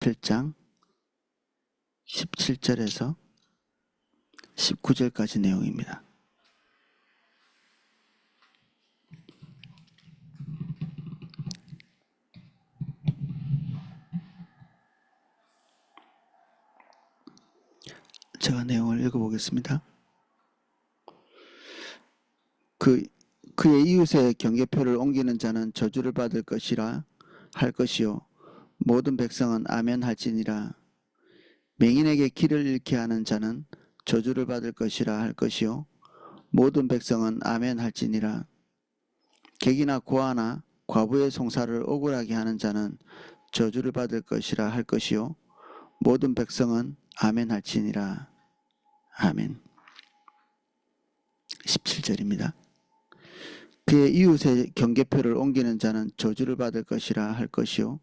18장 17절에서 19절까지 내용입니다. 제가 내용을 읽어보겠습니다. 그의 이웃의 경계표를 옮기는 자는 저주를 받을 것이라 할 것이요 모든 백성은 아멘 할지니라. 맹인에게 길을 잃게 하는 자는 저주를 받을 것이라 할 것이요 모든 백성은 아멘 할지니라. 객이나 고아나 과부의 송사를 억울하게 하는 자는 저주를 받을 것이라 할 것이요 모든 백성은 아멘 할지니라. 아멘. 17절입니다. 그의 이웃의 경계표를 옮기는 자는 저주를 받을 것이라 할 것이요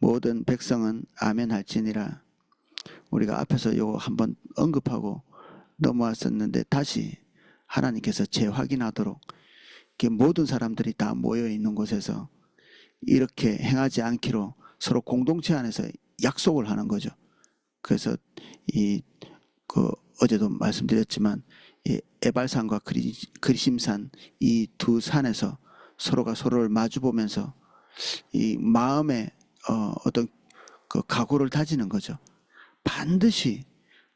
모든 백성은 아멘 할지니라. 우리가 앞에서 이거 한번 언급하고 넘어왔었는데 다시 하나님께서 재확인하도록 모든 사람들이 다 모여 있는 곳에서 이렇게 행하지 않기로 서로 공동체 안에서 약속을 하는 거죠. 그래서 어제도 말씀드렸지만 에발산과 그리심산 이 두 산에서 서로가 서로를 마주보면서 이 마음의 어떤 그 각오를 다지는 거죠. 반드시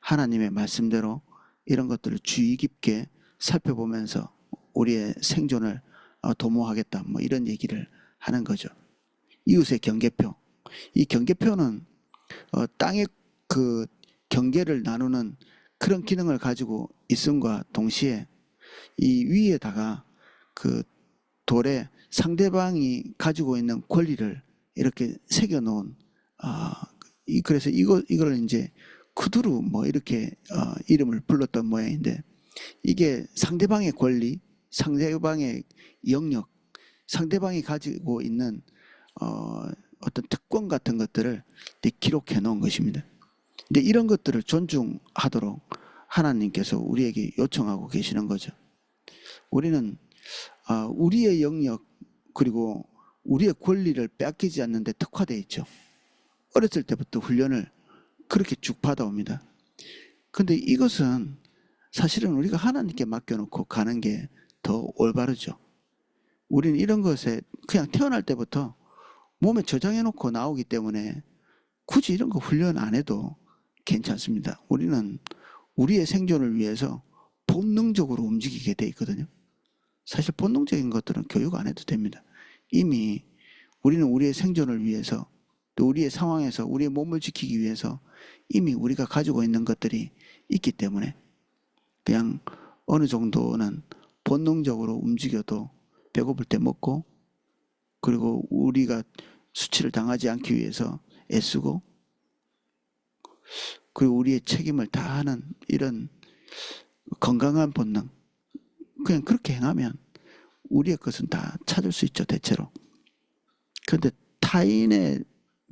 하나님의 말씀대로 이런 것들을 주의 깊게 살펴보면서 우리의 생존을 도모하겠다, 뭐 이런 얘기를 하는 거죠. 이웃의 경계표. 이 경계표는 땅의 그 경계를 나누는 그런 기능을 가지고 있음과 동시에 이 위에다가 그 돌에 상대방이 가지고 있는 권리를 이렇게 새겨 놓은 그래서 이걸 이제 쿠두루 뭐 이렇게 이름을 불렀던 모양인데, 이게 상대방의 권리, 상대방의 영역, 상대방이 가지고 있는 어떤 특권 같은 것들을 기록해 놓은 것입니다. 근데 이런 것들을 존중하도록 하나님께서 우리에게 요청하고 계시는 거죠. 우리는 우리의 영역 그리고 우리의 권리를 빼앗기지 않는 데 특화되어 있죠. 어렸을 때부터 훈련을 그렇게 쭉 받아옵니다. 근데 이것은 사실은 우리가 하나님께 맡겨놓고 가는 게 더 올바르죠. 우리는 이런 것에 그냥 태어날 때부터 몸에 저장해놓고 나오기 때문에 굳이 이런 거 훈련 안 해도 괜찮습니다. 우리는 우리의 생존을 위해서 본능적으로 움직이게 돼 있거든요. 사실 본능적인 것들은 교육 안 해도 됩니다. 이미 우리는 우리의 생존을 위해서, 또 우리의 상황에서 우리의 몸을 지키기 위해서 이미 우리가 가지고 있는 것들이 있기 때문에 그냥 어느 정도는 본능적으로 움직여도 배고플 때 먹고, 그리고 우리가 수치를 당하지 않기 위해서 애쓰고, 그리고 우리의 책임을 다하는 이런 건강한 본능, 그냥 그렇게 행하면 우리의 것은 다 찾을 수 있죠, 대체로. 그런데 타인의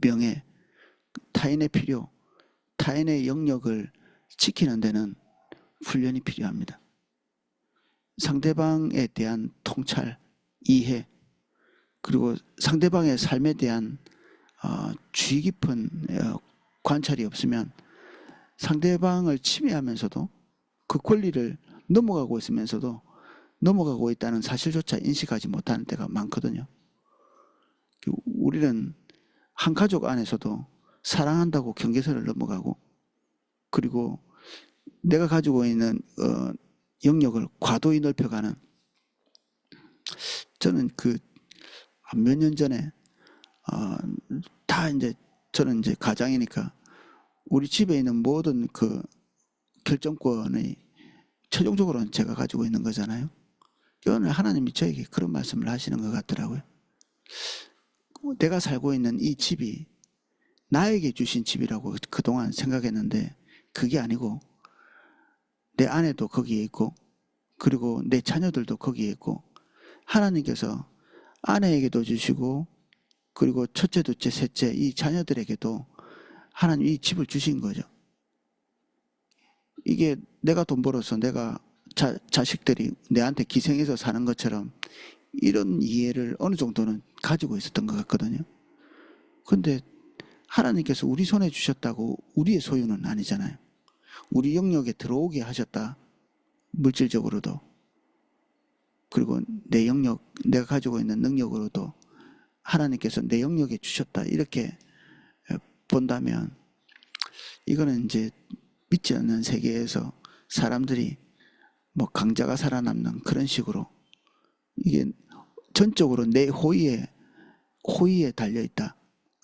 명예, 타인의 필요, 타인의 영역을 지키는 데는 훈련이 필요합니다. 상대방에 대한 통찰, 이해, 그리고 상대방의 삶에 대한 주의 깊은 관찰이 없으면 상대방을 침해하면서도 그 권리를 넘어가고 있으면서도 넘어가고 있다는 사실조차 인식하지 못하는 때가 많거든요. 우리는 한 가족 안에서도 사랑한다고 경계선을 넘어가고, 그리고 내가 가지고 있는 영역을 과도히 넓혀가는, 저는 몇 년 전에 다 이제 저는 이제 가장이니까 우리 집에 있는 모든 그 결정권의 최종적으로는 제가 가지고 있는 거잖아요. 오늘 하나님이 저에게 그런 말씀을 하시는 것 같더라고요. 내가 살고 있는 이 집이 나에게 주신 집이라고 그동안 생각했는데 그게 아니고 내 아내도 거기에 있고, 그리고 내 자녀들도 거기에 있고, 하나님께서 아내에게도 주시고, 그리고 첫째, 둘째, 셋째 이 자녀들에게도 하나님 이 집을 주신 거죠. 이게 내가 돈 벌어서 내가 자식들이 내한테 기생해서 사는 것처럼 이런 이해를 어느 정도는 가지고 있었던 것 같거든요. 그런데 하나님께서 우리 손에 주셨다고 우리의 소유는 아니잖아요. 우리 영역에 들어오게 하셨다. 물질적으로도. 그리고 내 영역, 내가 가지고 있는 능력으로도 하나님께서 내 영역에 주셨다. 이렇게 본다면 이거는 이제 믿지 않는 세계에서 사람들이 뭐 강자가 살아남는 그런 식으로 이게 전적으로 내 호의에 달려있다.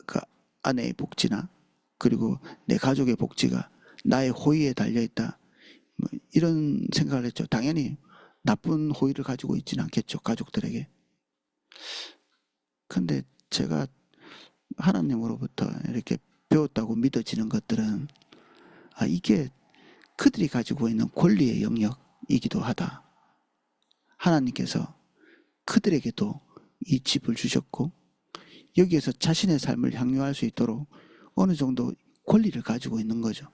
그 아내의 복지나 그리고 내 가족의 복지가 나의 호의에 달려있다. 뭐 이런 생각을 했죠. 당연히 나쁜 호의를 가지고 있지는 않겠죠. 가족들에게. 근데 제가 하나님으로부터 이렇게 배웠다고 믿어지는 것들은 이게 그들이 가지고 있는 권리의 영역이기도 하다. 하나님께서 그들에게도 이 집을 주셨고 여기에서 자신의 삶을 향유할 수 있도록 어느 정도 권리를 가지고 있는 거죠.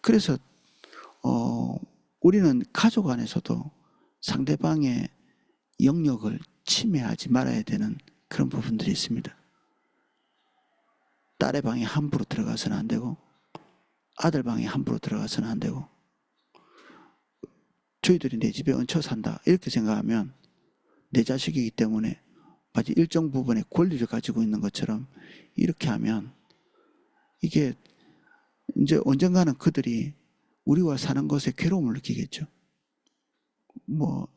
그래서 우리는 가족 안에서도 상대방의 영역을 침해하지 말아야 되는 그런 부분들이 있습니다. 딸의 방에 함부로 들어가서는 안 되고 아들 방에 함부로 들어가서는 안 되고 저희들이 내 집에 얹혀 산다 이렇게 생각하면 내 자식이기 때문에 마치 일정 부분의 권리를 가지고 있는 것처럼 이렇게 하면 이게 이제 언젠가는 그들이 우리와 사는 것에 괴로움을 느끼겠죠. 뭐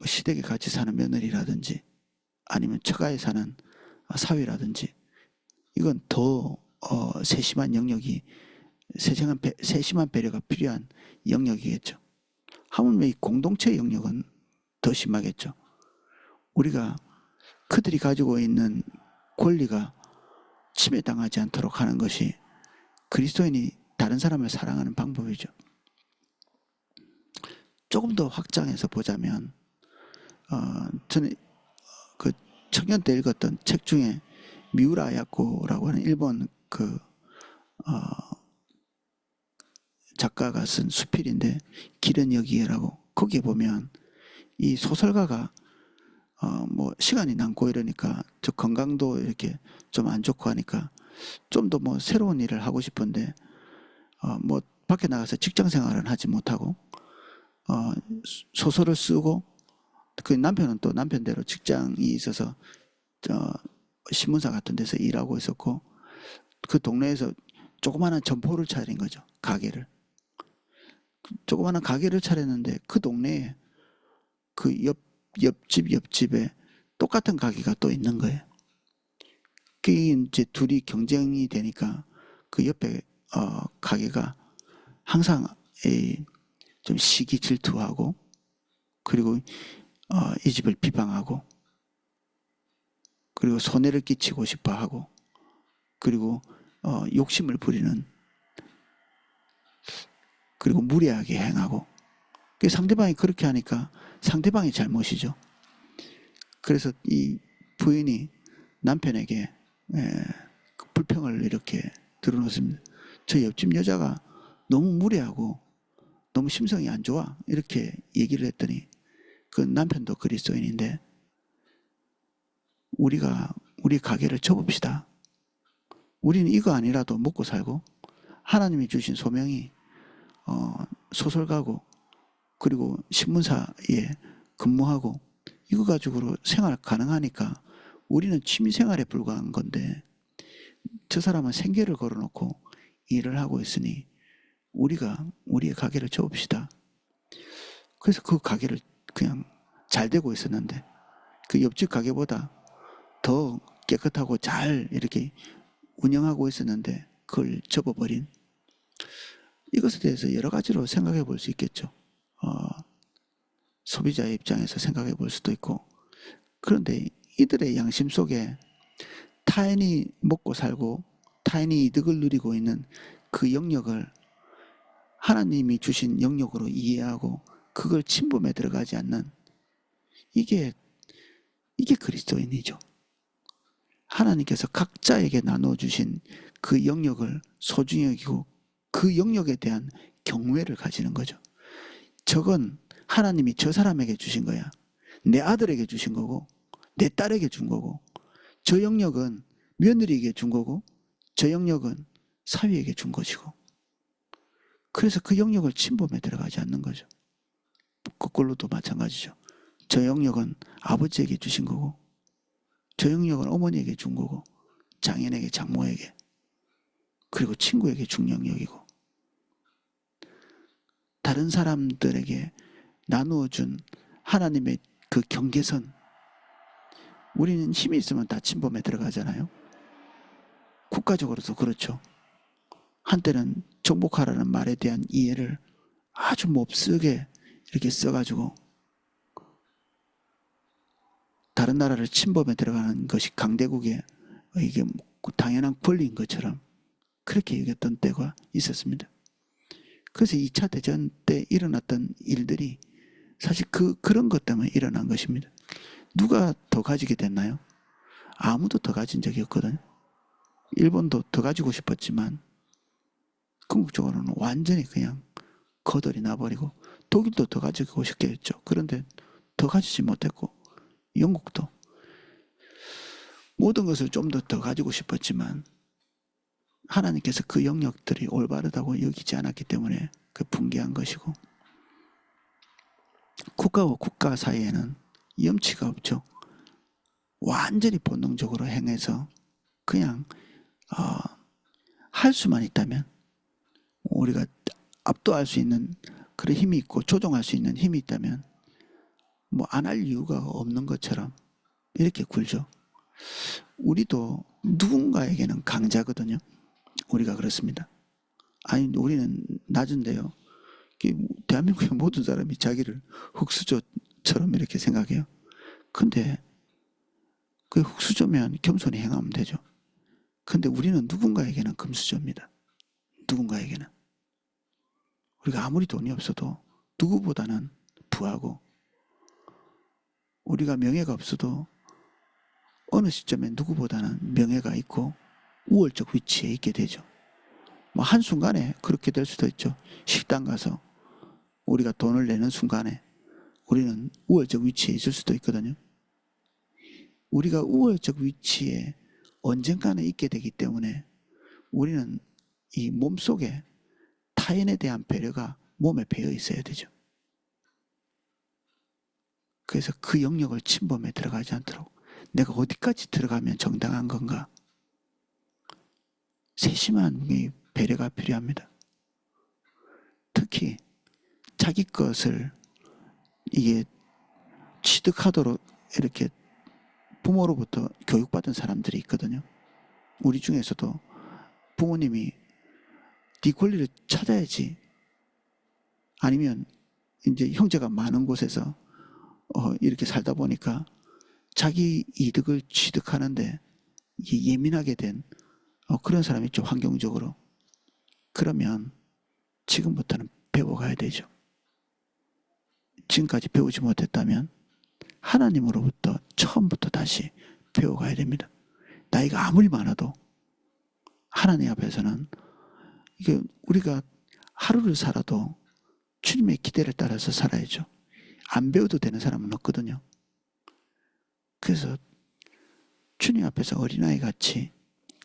시댁에 같이 사는 며느리라든지 아니면 처가에 사는 사위라든지 이건 더 세심한 영역이 세심한 배려가 필요한 영역이겠죠. 하물며 이 공동체 영역은 더 심하겠죠. 우리가 그들이 가지고 있는 권리가 침해당하지 않도록 하는 것이 그리스도인이 다른 사람을 사랑하는 방법이죠. 조금 더 확장해서 보자면 저는 그 청년 때 읽었던 책 중에 미우라 야코라고 하는 일본 그 작가가 쓴 수필인데 길은 여기에라고 거기에 보면 이 소설가가 뭐 시간이 남고 이러니까 저 건강도 이렇게 좀 안 좋고 하니까 좀 더 뭐 새로운 일을 하고 싶은데 뭐 밖에 나가서 직장 생활은 하지 못하고 소설을 쓰고 그 남편은 또 남편대로 직장이 있어서 신문사 같은 데서 일하고 있었고 그 동네에서 조그마한 점포를 차린 거죠. 가게를. 조그마한 가게를 차렸는데 그 동네에 그 옆집에 똑같은 가게가 또 있는 거예요. 그게 이제 둘이 경쟁이 되니까 그 옆에 가게가 항상 좀 시기 질투하고 그리고 이 집을 비방하고 그리고 손해를 끼치고 싶어 하고 그리고 욕심을 부리는 그리고 무례하게 행하고 상대방이 그렇게 하니까 상대방이 잘못이죠. 그래서 이 부인이 남편에게 불평을 이렇게 드러놓습니다. 저 옆집 여자가 너무 무례하고 너무 심성이 안 좋아 이렇게 얘기를 했더니 그 남편도 그리스도인인데 우리가 우리 가게를 접읍시다. 우리는 이거 아니라도 먹고 살고 하나님이 주신 소명이 소설가고 그리고 신문사에 근무하고 이거 가지고 생활 가능하니까 우리는 취미생활에 불과한 건데 저 사람은 생계를 걸어놓고 일을 하고 있으니 우리가 우리의 가게를 접읍시다. 그래서 그 가게를 그냥 잘 되고 있었는데 그 옆집 가게보다 더 깨끗하고 잘 이렇게 운영하고 있었는데 그걸 접어버린 이것에 대해서 여러 가지로 생각해 볼 수 있겠죠. 소비자의 입장에서 생각해 볼 수도 있고 그런데 이들의 양심 속에 타인이 먹고 살고 타인이 이득을 누리고 있는 그 영역을 하나님이 주신 영역으로 이해하고 그걸 침범에 들어가지 않는 이게 그리스도인이죠. 하나님께서 각자에게 나눠주신 그 영역을 소중히 여기고 그 영역에 대한 경외를 가지는 거죠. 저건 하나님이 저 사람에게 주신 거야. 내 아들에게 주신 거고 내 딸에게 준 거고 저 영역은 며느리에게 준 거고 저 영역은 사위에게 준 것이고, 그래서 그 영역을 침범에 들어가지 않는 거죠. 거꾸로도 마찬가지죠. 저 영역은 아버지에게 주신 거고 저 영역은 어머니에게 준 거고 장인에게 장모에게 그리고 친구에게 준 영역이고, 다른 사람들에게 나누어 준 하나님의 그 경계선, 우리는 힘이 있으면 다 침범에 들어가잖아요. 국가적으로도 그렇죠. 한때는 정복하라는 말에 대한 이해를 아주 몹쓰게 이렇게 써가지고 다른 나라를 침범에 들어가는 것이 강대국의 이게 당연한 권리인 것처럼 그렇게 여겼던 때가 있었습니다. 그래서 2차 대전 때 일어났던 일들이 사실 그런 것 때문에 일어난 것입니다. 누가 더 가지게 됐나요? 아무도 더 가진 적이 없거든요. 일본도 더 가지고 싶었지만 궁극적으로는 완전히 그냥 거덜이 나버리고, 독일도 더 가지고 싶겠죠. 그런데 더 가지지 못했고, 영국도 모든 것을 좀 더 가지고 싶었지만 하나님께서 그 영역들이 올바르다고 여기지 않았기 때문에 그 붕괴한 것이고, 국가와 국가 사이에는 염치가 없죠. 완전히 본능적으로 행해서 그냥 할 수만 있다면, 우리가 압도할 수 있는 그런 힘이 있고 조종할 수 있는 힘이 있다면 뭐 안 할 이유가 없는 것처럼 이렇게 굴죠. 우리도 누군가에게는 강자거든요. 우리가 그렇습니다. 아니 우리는 낮은데요. 대한민국의 모든 사람이 자기를 흙수저처럼 이렇게 생각해요. 근데 그 흙수저면 겸손히 행하면 되죠. 근데 우리는 누군가에게는 금수저입니다. 누군가에게는. 우리가 아무리 돈이 없어도 누구보다는 부하고, 우리가 명예가 없어도 어느 시점에 누구보다는 명예가 있고 우월적 위치에 있게 되죠. 뭐 한순간에 그렇게 될 수도 있죠. 식당 가서 우리가 돈을 내는 순간에 우리는 우월적 위치에 있을 수도 있거든요. 우리가 우월적 위치에 언젠가는 있게 되기 때문에 우리는 이 몸속에 타인에 대한 배려가 몸에 배어 있어야 되죠. 그래서 그 영역을 침범에 들어가지 않도록, 내가 어디까지 들어가면 정당한 건가? 세심한 배려가 필요합니다. 특히 자기 것을 이게 취득하도록 이렇게 부모로부터 교육받은 사람들이 있거든요. 우리 중에서도 부모님이 네 권리를 찾아야지, 아니면 이제 형제가 많은 곳에서 이렇게 살다 보니까 자기 이득을 취득하는데 예민하게 된 그런 사람이 있죠. 환경적으로. 그러면 지금부터는 배워가야 되죠. 지금까지 배우지 못했다면 하나님으로부터 처음부터 다시 배워가야 됩니다. 나이가 아무리 많아도 하나님 앞에서는 이게 우리가 하루를 살아도 주님의 기대를 따라서 살아야죠. 안 배워도 되는 사람은 없거든요. 그래서 주님 앞에서 어린아이 같이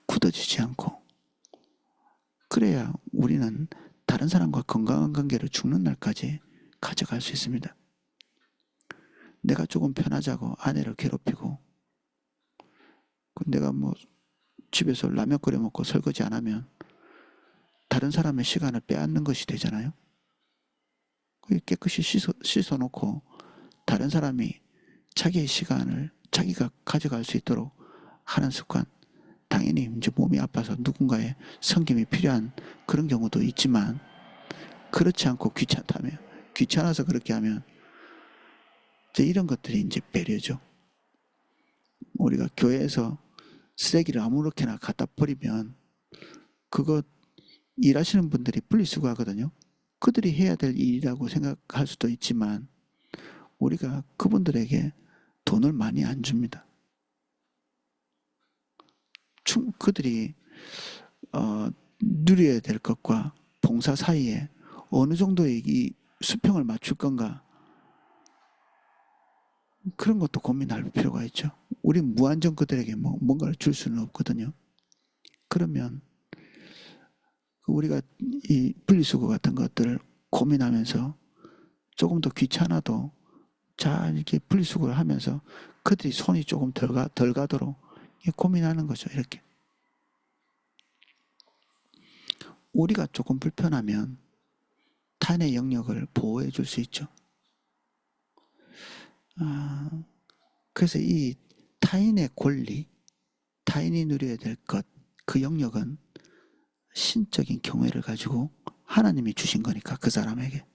굳어지지 않고, 그래야 우리는 다른 사람과 건강한 관계를 죽는 날까지 가져갈 수 있습니다. 내가 조금 편하자고 아내를 괴롭히고, 내가 뭐 집에서 라면 끓여 먹고 설거지 안 하면 다른 사람의 시간을 빼앗는 것이 되잖아요. 깨끗이 씻어놓고 다른 사람이 자기의 시간을 자기가 가져갈 수 있도록 하는 습관, 당연히 이제 몸이 아파서 누군가의 섬김이 필요한 그런 경우도 있지만, 그렇지 않고 귀찮아서 그렇게 하면 이제 이런 것들이 이제 배려죠. 우리가 교회에서 쓰레기를 아무렇게나 갖다 버리면 그거 일하시는 분들이 분리수거하거든요. 그들이 해야 될 일이라고 생각할 수도 있지만 우리가 그분들에게 돈을 많이 안 줍니다. 그들이 누려야 될 것과 봉사 사이에 어느 정도의 이 수평을 맞출 건가, 그런 것도 고민할 필요가 있죠. 우리 무한정 그들에게 뭔가를 줄 수는 없거든요. 그러면 우리가 이 분리수거 같은 것들을 고민하면서 조금 더 귀찮아도 잘 이렇게 분리수거를 하면서 그들이 손이 조금 덜 가도록 고민하는 거죠. 이렇게. 우리가 조금 불편하면 타인의 영역을 보호해 줄 수 있죠. 그래서 이 타인의 권리, 타인이 누려야 될 것, 그 영역은 신적인 경외를 가지고 하나님이 주신 거니까 그 사람에게.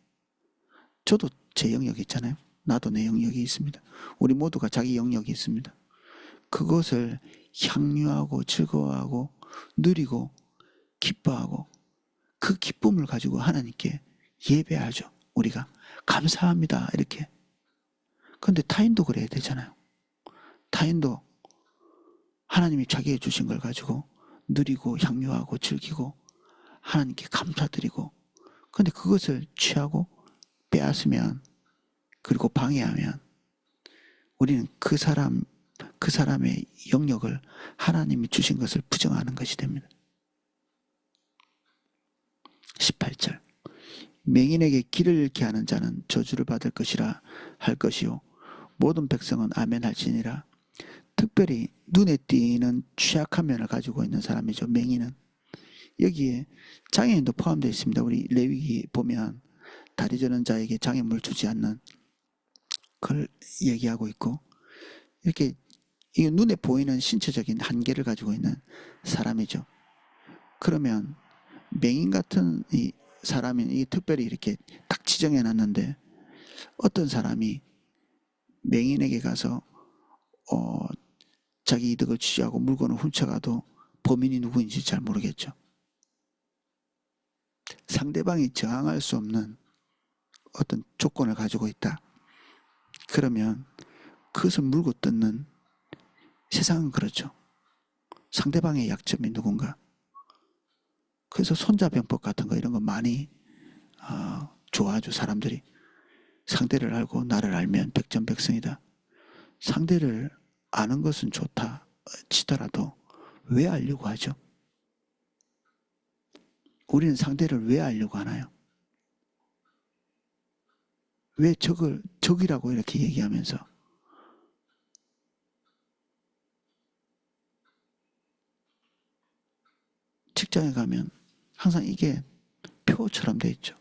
저도 제 영역이 있잖아요. 나도 내 영역이 있습니다. 우리 모두가 자기 영역이 있습니다. 그것을 향유하고 즐거워하고 누리고 기뻐하고 그 기쁨을 가지고 하나님께 예배하죠. 우리가 감사합니다 이렇게. 그런데 타인도 그래야 되잖아요. 타인도 하나님이 자기에 주신 걸 가지고 누리고 향유하고 즐기고 하나님께 감사드리고, 그런데 그것을 취하고 빼앗으면, 그리고 방해하면 우리는 그 사람의 영역을, 하나님이 주신 것을 부정하는 것이 됩니다. 18절 맹인에게 길을 잃게 하는 자는 저주를 받을 것이라 할 것이요 모든 백성은 아멘 할지니라. 특별히 눈에 띄는 취약한 면을 가지고 있는 사람이죠. 맹인은. 여기에 장애인도 포함되어 있습니다. 우리 레위기 보면 다리 저는 자에게 장애물 주지 않는 그걸 얘기하고 있고, 이렇게 이 눈에 보이는 신체적인 한계를 가지고 있는 사람이죠. 그러면 맹인 같은 이 사람이 특별히 이렇게 딱 지정해 놨는데, 어떤 사람이 맹인에게 가서 자기 이득을 취하고 물건을 훔쳐가도 범인이 누구인지 잘 모르겠죠. 상대방이 저항할 수 없는 어떤 조건을 가지고 있다. 그러면 그것을 물고 뜯는, 세상은 그렇죠. 상대방의 약점이 누군가. 그래서 손자병법 같은 거 이런 거 많이 좋아하죠. 사람들이. 상대를 알고 나를 알면 백전백승이다. 상대를 아는 것은 좋다 치더라도 왜 알려고 하죠? 우리는 상대를 왜 알려고 하나요? 왜 적이라고 이렇게 얘기하면서. 직장에 가면 항상 이게 표처럼 돼 있죠.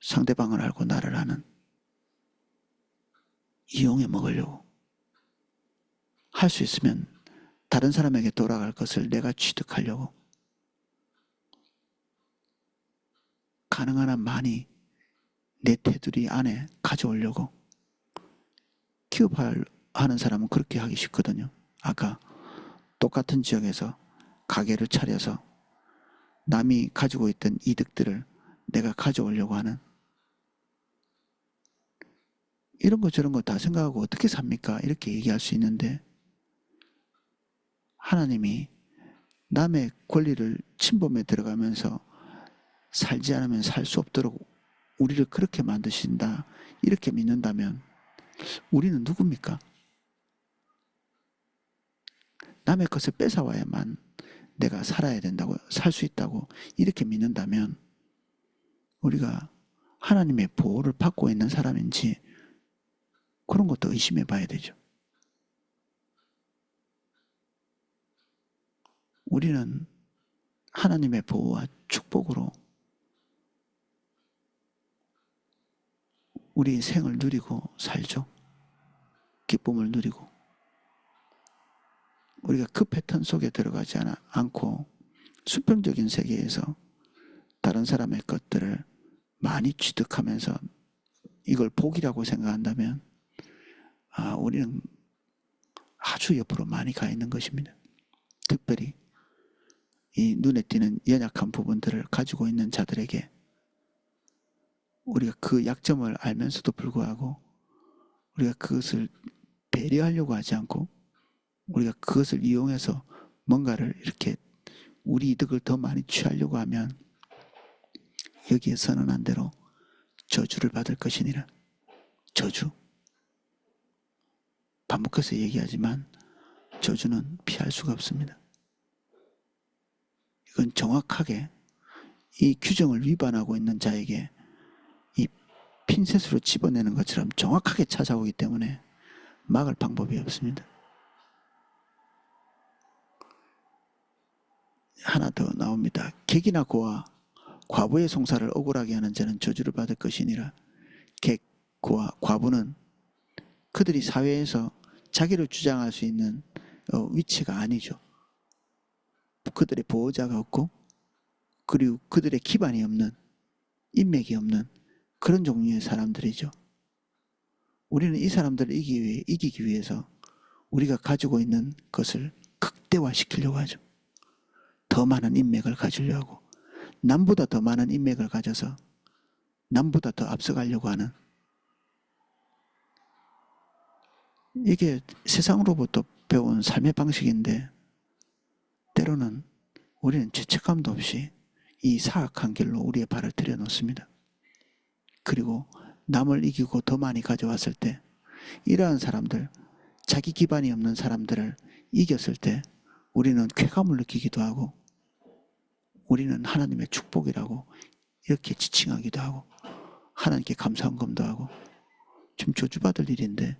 상대방을 알고 나를 아는. 이용해 먹으려고. 할 수 있으면 다른 사람에게 돌아갈 것을 내가 취득하려고. 가능한 한 많이 내 테두리 안에 가져오려고. 기업하는 사람은 그렇게 하기 쉽거든요. 아까 똑같은 지역에서 가게를 차려서 남이 가지고 있던 이득들을 내가 가져오려고 하는, 이런 거 저런 거 다 생각하고 어떻게 삽니까? 이렇게 얘기할 수 있는데, 하나님이 남의 권리를 침범에 들어가면서 살지 않으면 살 수 없도록 우리를 그렇게 만드신다, 이렇게 믿는다면 우리는 누굽니까? 남의 것을 뺏어와야만 내가 살아야 된다고, 살 수 있다고 이렇게 믿는다면 우리가 하나님의 보호를 받고 있는 사람인지 그런 것도 의심해 봐야 되죠. 우리는 하나님의 보호와 축복으로 우리 생을 누리고 살죠. 기쁨을 누리고. 우리가 그 패턴 속에 들어가지 않고 수평적인 세계에서 다른 사람의 것들을 많이 취득하면서 이걸 복이라고 생각한다면 우리는 아주 옆으로 많이 가 있는 것입니다. 특별히 이 눈에 띄는 연약한 부분들을 가지고 있는 자들에게 우리가 그 약점을 알면서도 불구하고 우리가 그것을 배려하려고 하지 않고 우리가 그것을 이용해서 뭔가를 이렇게 우리 이득을 더 많이 취하려고 하면 여기에 선언한 대로 저주를 받을 것이니라. 저주. 반복해서 얘기하지만 저주는 피할 수가 없습니다. 이건 정확하게 이 규정을 위반하고 있는 자에게 이 핀셋으로 집어내는 것처럼 정확하게 찾아오기 때문에 막을 방법이 없습니다. 하나 더 나옵니다. 객이나 고아, 과부의 송사를 억울하게 하는 자는 저주를 받을 것이니라. 객, 고아, 과부는 그들이 사회에서 자기를 주장할 수 있는 위치가 아니죠. 그들의 보호자가 없고 그리고 그들의 기반이 없는, 인맥이 없는 그런 종류의 사람들이죠. 우리는 이 사람들을 이기기 위해서 우리가 가지고 있는 것을 극대화시키려고 하죠. 더 많은 인맥을 가지려고 하고 남보다 더 많은 인맥을 가져서 남보다 더 앞서가려고 하는, 이게 세상으로부터 배운 삶의 방식인데 때로는 우리는 죄책감도 없이 이 사악한 길로 우리의 발을 들여놓습니다. 그리고 남을 이기고 더 많이 가져왔을 때 이러한 사람들, 자기 기반이 없는 사람들을 이겼을 때 우리는 쾌감을 느끼기도 하고 우리는 하나님의 축복이라고 이렇게 지칭하기도 하고 하나님께 감사헌금도 하고 좀 저주받을 일인데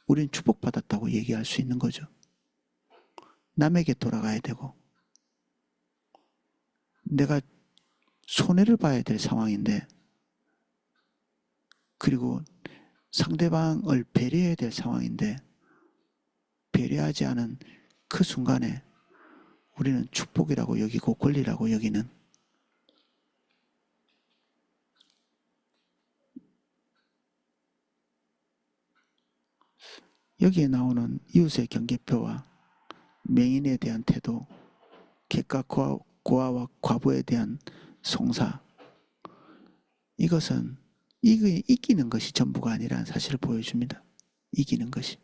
우리는 축복받았다고 얘기할 수 있는 거죠. 남에게 돌아가야 되고 내가 손해를 봐야 될 상황인데 그리고 상대방을 배려해야 될 상황인데 배려하지 않은 그 순간에 우리는 축복이라고 여기고 권리라고 여기는, 여기에 나오는 이웃의 경계표와 맹인에 대한 태도, 객과 고아와 과부에 대한 송사, 이것은 이기는 것이 전부가 아니라는 사실을 보여줍니다. 이기는 것이.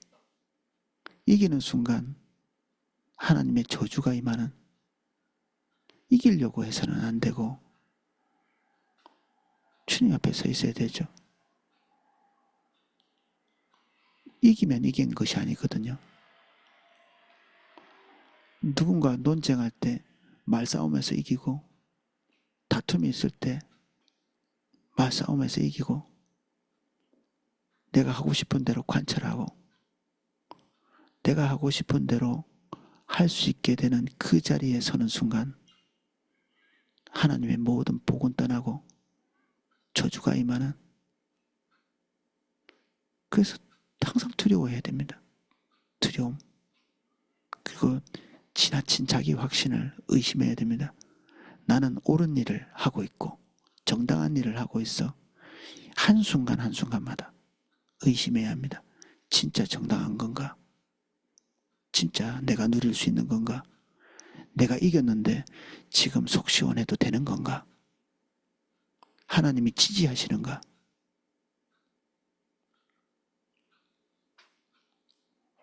이기는 순간 하나님의 저주가 임하는, 이기려고 해서는 안 되고 주님 앞에 서 있어야 되죠. 이기면 이긴 것이 아니거든요. 누군가 논쟁할 때 말싸움에서 이기고 다툼이 있을 때 말싸움에서 이기고 내가 하고 싶은 대로 관찰하고 내가 하고 싶은 대로 할 수 있게 되는 그 자리에 서는 순간 하나님의 모든 복은 떠나고 저주가 임하는, 그래서 항상 두려워해야 됩니다. 두려움. 그리고 지나친 자기 확신을 의심해야 됩니다. 나는 옳은 일을 하고 있고 정당한 일을 하고 있어. 한순간 한순간마다 의심해야 합니다. 진짜 정당한 건가? 진짜 내가 누릴 수 있는 건가? 내가 이겼는데 지금 속 시원해도 되는 건가? 하나님이 지지하시는가?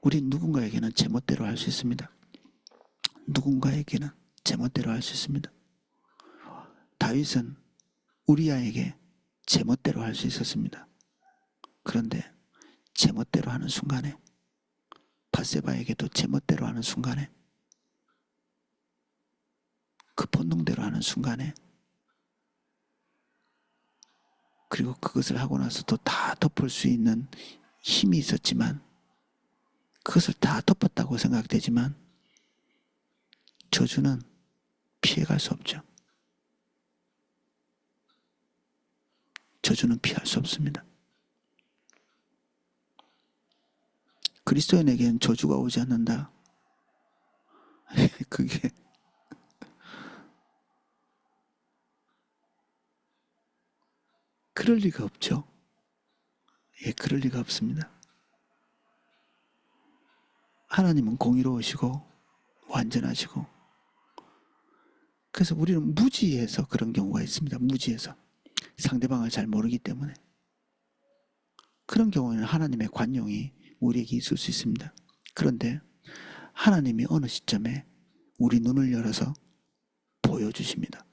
우린 누군가에게는 제멋대로 할 수 있습니다. 누군가에게는 제멋대로 할 수 있습니다. 다윗은 우리아에게 제멋대로 할 수 있었습니다. 그런데 제멋대로 하는 순간에, 밧세바에게도 제멋대로 하는 순간에, 그 본능대로 하는 순간에, 그리고 그것을 하고 나서도 다 덮을 수 있는 힘이 있었지만 그것을 다 덮었다고 생각되지만 저주는 피해갈 수 없죠. 저주는 피할 수 없습니다. 그리스도인에게는 저주가 오지 않는다. 그게 그럴 리가 없죠. 예, 그럴 리가 없습니다. 하나님은 공의로우시고 완전하시고, 그래서 우리는 무지해서 그런 경우가 있습니다. 무지해서 상대방을 잘 모르기 때문에. 그런 경우에는 하나님의 관용이 우리에게 있을 수 있습니다. 그런데 하나님이 어느 시점에 우리 눈을 열어서 보여주십니다.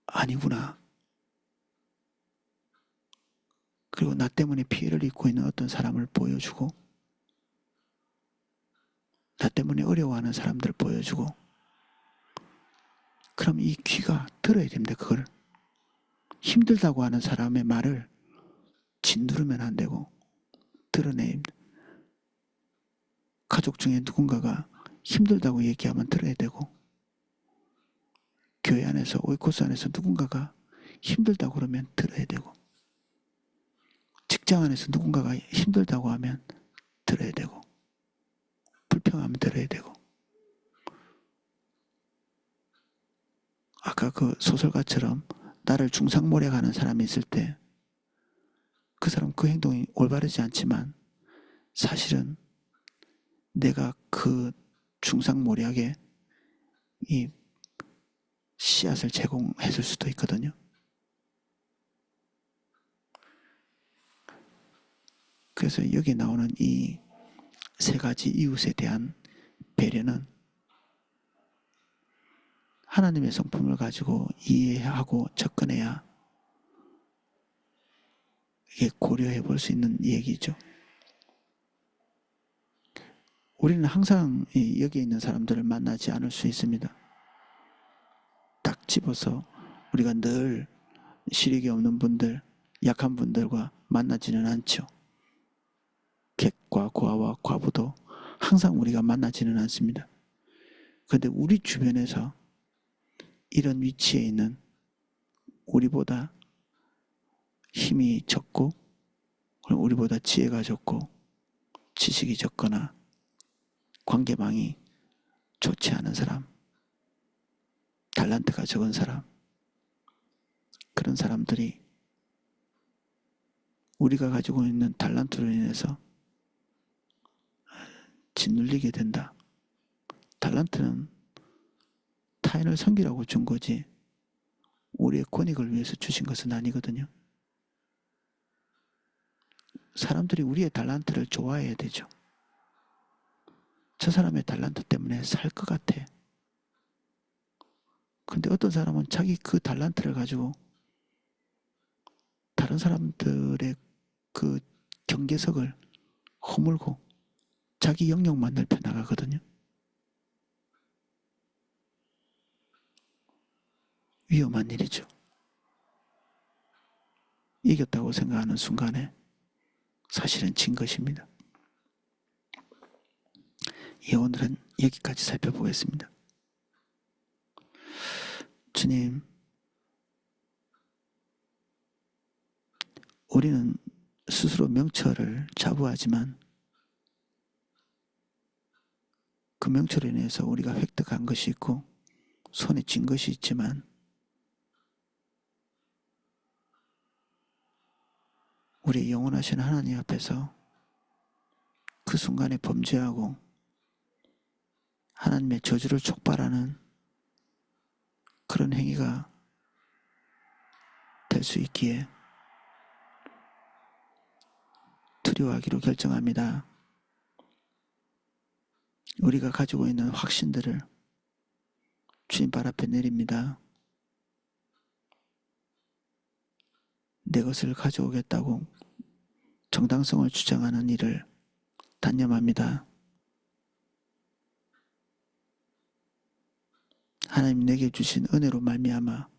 아니구나. 그리고 나 때문에 피해를 입고 있는 어떤 사람을 보여주고, 나 때문에 어려워하는 사람들 보여주고, 그럼 이 귀가 들어야 됩니다. 그걸 힘들다고 하는 사람의 말을 짓누르면 안 되고 드러내야 됩니다. 가족 중에 누군가가 힘들다고 얘기하면 들어야 되고, 교회 안에서 오이코스 안에서 누군가가 힘들다고 그러면 들어야 되고, 직장 안에서 누군가가 힘들다고 하면 들어야 되고, 불평하면 들어야 되고. 아까 그 소설가처럼 나를 중상모략하는 사람이 있을 때 그 사람 그 행동이 올바르지 않지만 사실은 내가 그 중상모략에 이 씨앗을 제공해 줄 수도 있거든요. 그래서 여기 나오는 이 세 가지 이웃에 대한 배려는 하나님의 성품을 가지고 이해하고 접근해야 이게 고려해 볼 수 있는 얘기죠. 우리는 항상 여기 있는 사람들을 만나지 않을 수 있습니다. 딱 집어서 우리가 늘 시력이 없는 분들, 약한 분들과 만나지는 않죠. 객과 고아와 과부도 항상 우리가 만나지는 않습니다. 그런데 우리 주변에서 이런 위치에 있는 우리보다 힘이 적고 우리보다 지혜가 적고 지식이 적거나 관계망이 좋지 않은 사람, 달란트가 적은 사람, 그런 사람들이 우리가 가지고 있는 달란트로 인해서 짓눌리게 된다. 달란트는 타인을 섬기라고 준 거지 우리의 권익을 위해서 주신 것은 아니거든요. 사람들이 우리의 달란트를 좋아해야 되죠. 저 사람의 달란트 때문에 살 것 같아. 근데 어떤 사람은 자기 그 달란트를 가지고 다른 사람들의 그 경계석을 허물고 자기 영역만 넓혀 나가거든요. 위험한 일이죠. 이겼다고 생각하는 순간에 사실은 진 것입니다. 예, 오늘은 여기까지 살펴보겠습니다. 주님, 우리는 스스로 명철을 자부하지만 그 명철에 인해서 우리가 획득한 것이 있고 손에 쥔 것이 있지만 우리 영원하신 하나님 앞에서 그 순간에 범죄하고 하나님의 저주를 촉발하는 그런 행위가 될 수 있기에 두려워하기로 결정합니다. 우리가 가지고 있는 확신들을 주님 발 앞에 내립니다. 내 것을 가져오겠다고 정당성을 주장하는 일을 단념합니다. 하나님 내게 주신 은혜로 말미암아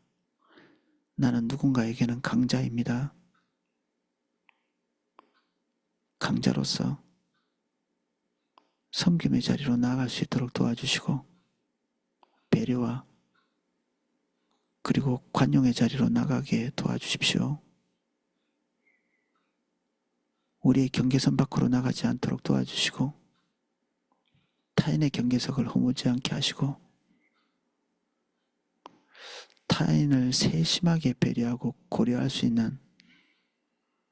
나는 누군가에게는 강자입니다. 강자로서 섬김의 자리로 나아갈 수 있도록 도와주시고 배려와 그리고 관용의 자리로 나가게 도와주십시오. 우리의 경계선 밖으로 나가지 않도록 도와주시고 타인의 경계석을 허무지 않게 하시고 타인을 세심하게 배려하고 고려할 수 있는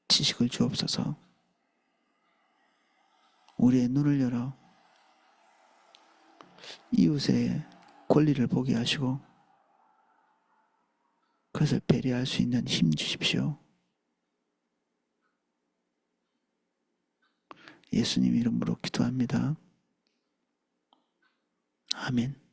지식을 주옵소서. 우리의 눈을 열어 이웃의 권리를 보게 하시고 그것을 배려할 수 있는 힘 주십시오. 예수님 이름으로 기도합니다. 아멘.